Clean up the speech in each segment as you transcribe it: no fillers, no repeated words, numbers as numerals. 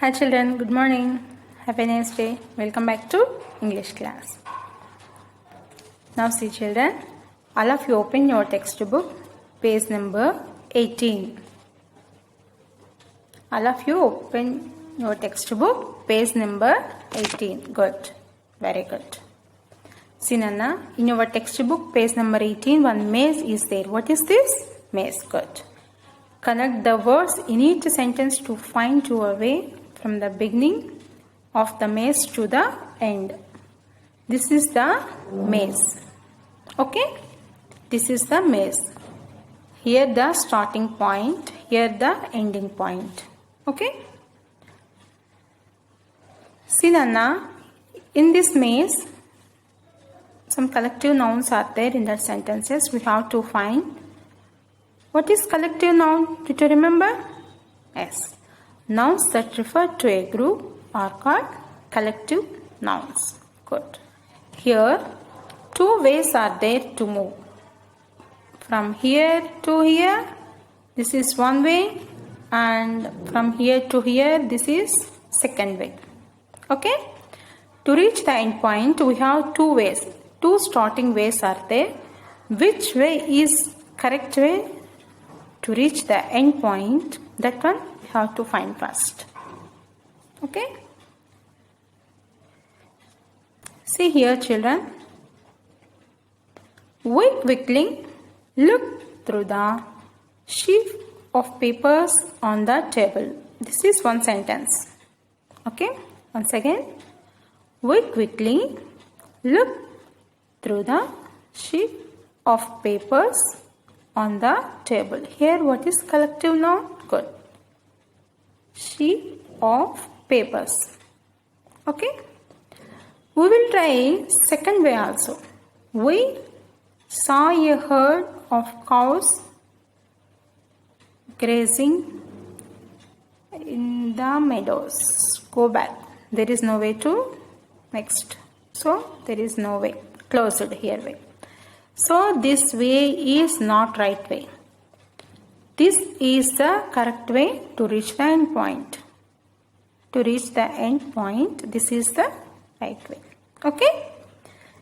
Hi children, good morning. Have a nice day. Welcome back to English class. Now see children, all of you open your textbook, page number 18. All of you open your textbook, page number 18. Good. Very good. See Nana, in your textbook, page number 18, one maze is there. What is this? Maze. Good. Connect the words in each sentence to find your way from the beginning of the maze to the end. This is the maze. Okay? This is the maze. Here the starting point, here the ending point. Okay? See Nana, in this maze, some collective nouns are there in the sentences. We have to find. What is collective noun? Did you remember? Yes. Nouns that refer to a group are called collective nouns. Good. Here, two ways are there to move. From here to here, this is one way, and from here to here, this is second way. Okay? To reach the end point, we have two ways. Two starting ways are there. Which way is correct way to reach the end point? That one we have to find first. Okay? See here children. We quickly look through the sheaf of papers on the table. This is one sentence. Okay? Once again. We quickly look through the sheaf of papers on the table. Here what is collective noun? Good. Sheet of papers. Okay. We will try second way also. We saw a herd of cows grazing in the meadows. Go back. There is no way to next. So there is no way. Closed here way. So this way is not right way. This is the correct way to reach the end point. To reach the end point, this is the right way. Okay?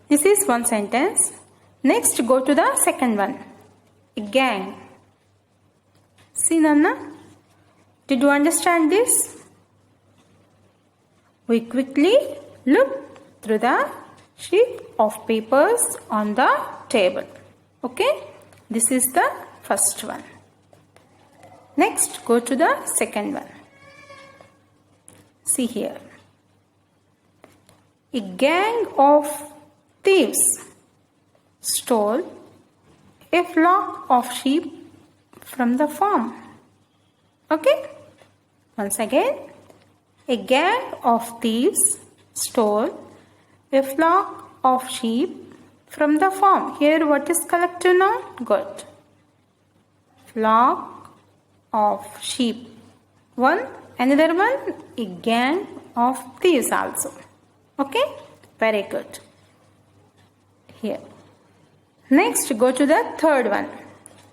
This is one sentence. Next, go to the second one. A gang. See Nana? Did you understand this? We quickly look through the sheet of papers on the table. Okay? This is the first one. Next, go to the second one. See here. A gang of thieves stole a flock of sheep from the farm. Okay? Once again. A gang of thieves stole a flock of sheep from the farm. Here what is collective noun? Good. Flock of sheep. One. Another one. A gang of thieves also. Okay. Very good. Here. Next go to the third one.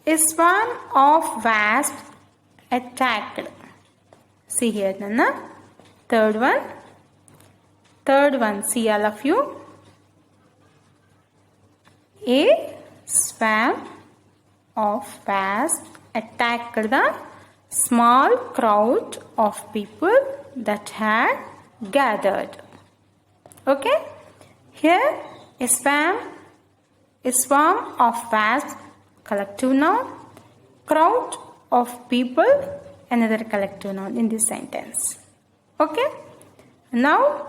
A swarm of wasps attacked. See here Nana. Third one. Third one. See all of you. A swarm of wasps attacked the small crowd of people that had gathered. Okay? Here, a swarm of wasps, collective noun, crowd of people, another collective noun in this sentence. Okay? Now,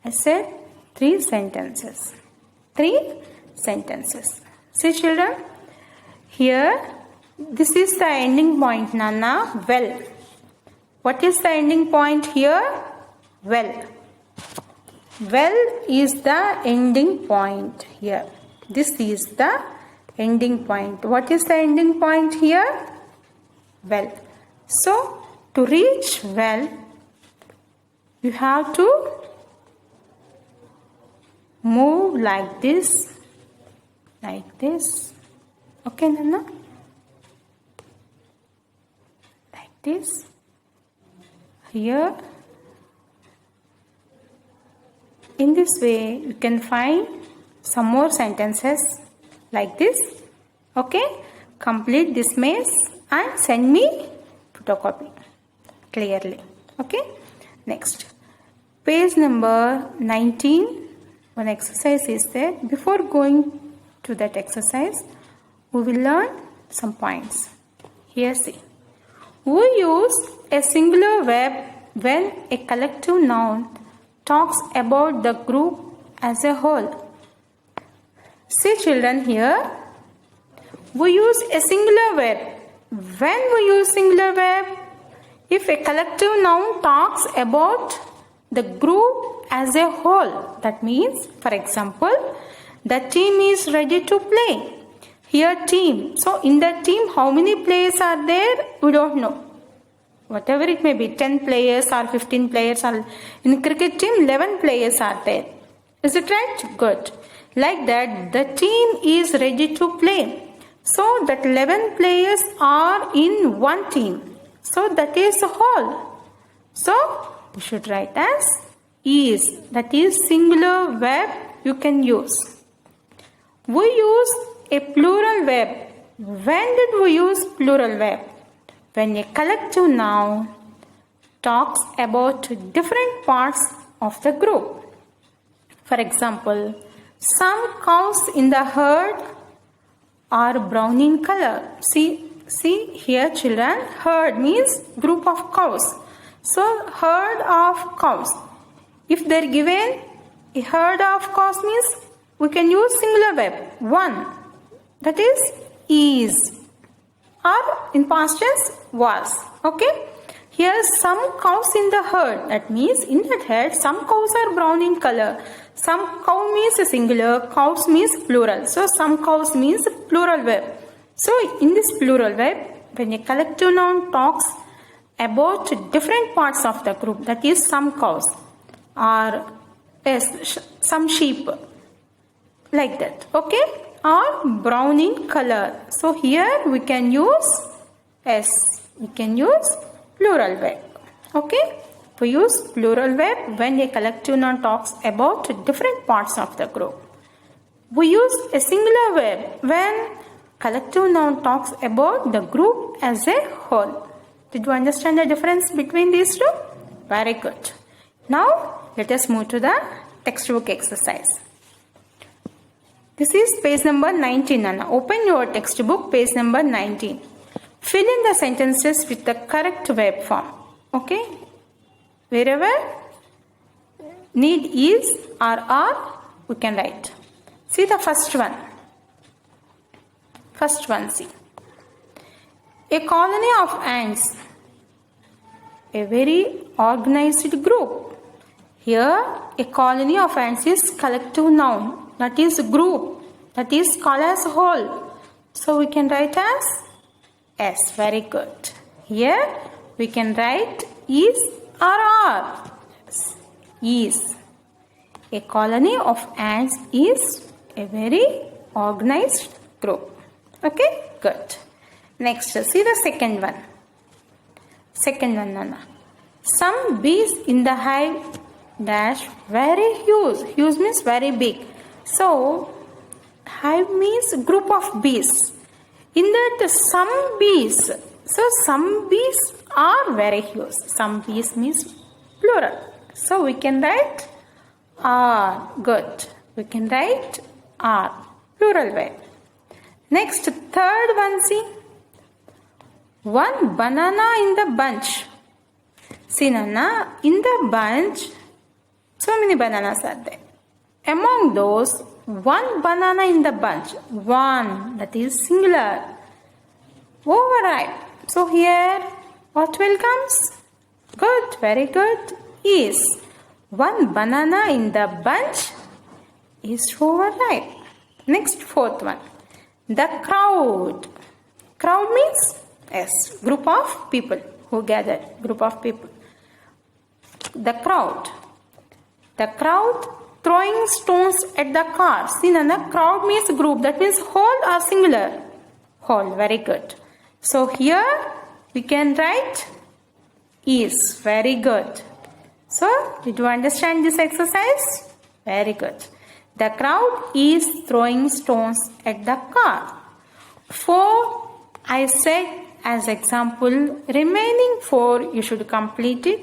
I said three sentences. See children, here, this is the ending point, Nana. Well. What is the ending point here? Well. Well is the ending point here. This is the ending point. What is the ending point here? Well. So, to reach well, you have to move like this. Like this. Okay, Nana? Like this. Here, in this way, you can find some more sentences like this. Okay, complete this maze and send me photocopy clearly. Okay, next, page number 19. One exercise is there. Before going to that exercise, we will learn some points. Here, see. We use a singular verb when a collective noun talks about the group as a whole. See, children, here we use a singular verb. When we use singular verb, if a collective noun talks about the group as a whole, that means, for example, the team is ready to play. Here, team. So, in that team, how many players are there? We don't know. Whatever it may be, 10 players or 15 players. Or in cricket team, 11 players are there. Is it right? Good. Like that, the team is ready to play. So, that 11 players are in one team. So, that is a whole. So, we should write as is. That is singular verb you can use. We use a plural verb. When did we use plural verb? When a collective noun talks about different parts of the group. For example, some cows in the herd are brown in color. See here, children, herd means group of cows. So, herd of cows. If they are given a herd of cows means we can use singular verb. One. That is. Or in past tense, was. Okay. Here some cows in the herd. That means in that herd some cows are brown in color. Some cow means singular, cows means plural. So some cows means plural verb. So in this plural verb, when a collective noun talks about different parts of the group, that is some cows or some sheep, like that. Okay. Or brown in color. So here we can use S. We can use plural verb. Okay. We use plural verb when a collective noun talks about different parts of the group. We use a singular verb when collective noun talks about the group as a whole. Did you understand the difference between these two? Very good. Now let us move to the textbook exercise. This is page number 19, Anna. Open your textbook, page number 19. Fill in the sentences with the correct verb form. Okay? Wherever need is or are, we can write. See the first one. First one, see. A colony of ants. A very organized group. Here, a colony of ants is collective noun. That is group. That is called as whole. So we can write as S. Very good. Here we can write is or are. Is. A colony of ants is a very organized group. Okay? Good. Next, see the second one. Second one, Nana. Some bees in the hive dash very huge. Huge means very big. So, hive means group of bees. In that some bees. So, some bees are very huge. Some bees means plural. So, we can write are. Good. We can write are. Plural verb. Next, third one, see. One banana in the bunch. See, Nana, in the bunch, so many bananas are there. Among those, one banana in the bunch. One, that is singular. Overripe. So here, what will comes? Good, very good. Is. One banana in the bunch is overripe. Next, fourth one. The crowd. Crowd means, yes, group of people who gathered. Group of people. The crowd. The crowd throwing stones at the car. See, Nana, crowd means group. That means whole or singular? Whole. Very good. So, here we can write is. Very good. So, did you understand this exercise? Very good. The crowd is throwing stones at the car. 4 I said as example. Remaining 4 you should complete it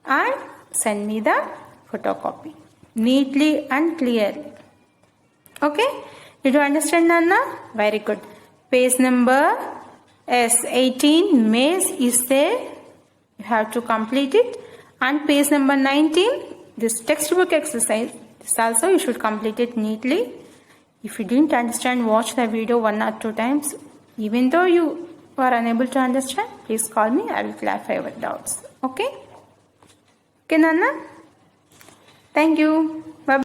and send me the photocopy neatly and clearly. Okay? Did you understand, Nana? Very good. Page number S18, maze is there. You have to complete it. And page number 19, this textbook exercise. This also you should complete it neatly. If you didn't understand, watch the video 1 or 2 times. Even though you are unable to understand, please call me. I will clarify your doubts. Okay? Okay, Nana? Thank you. Bye.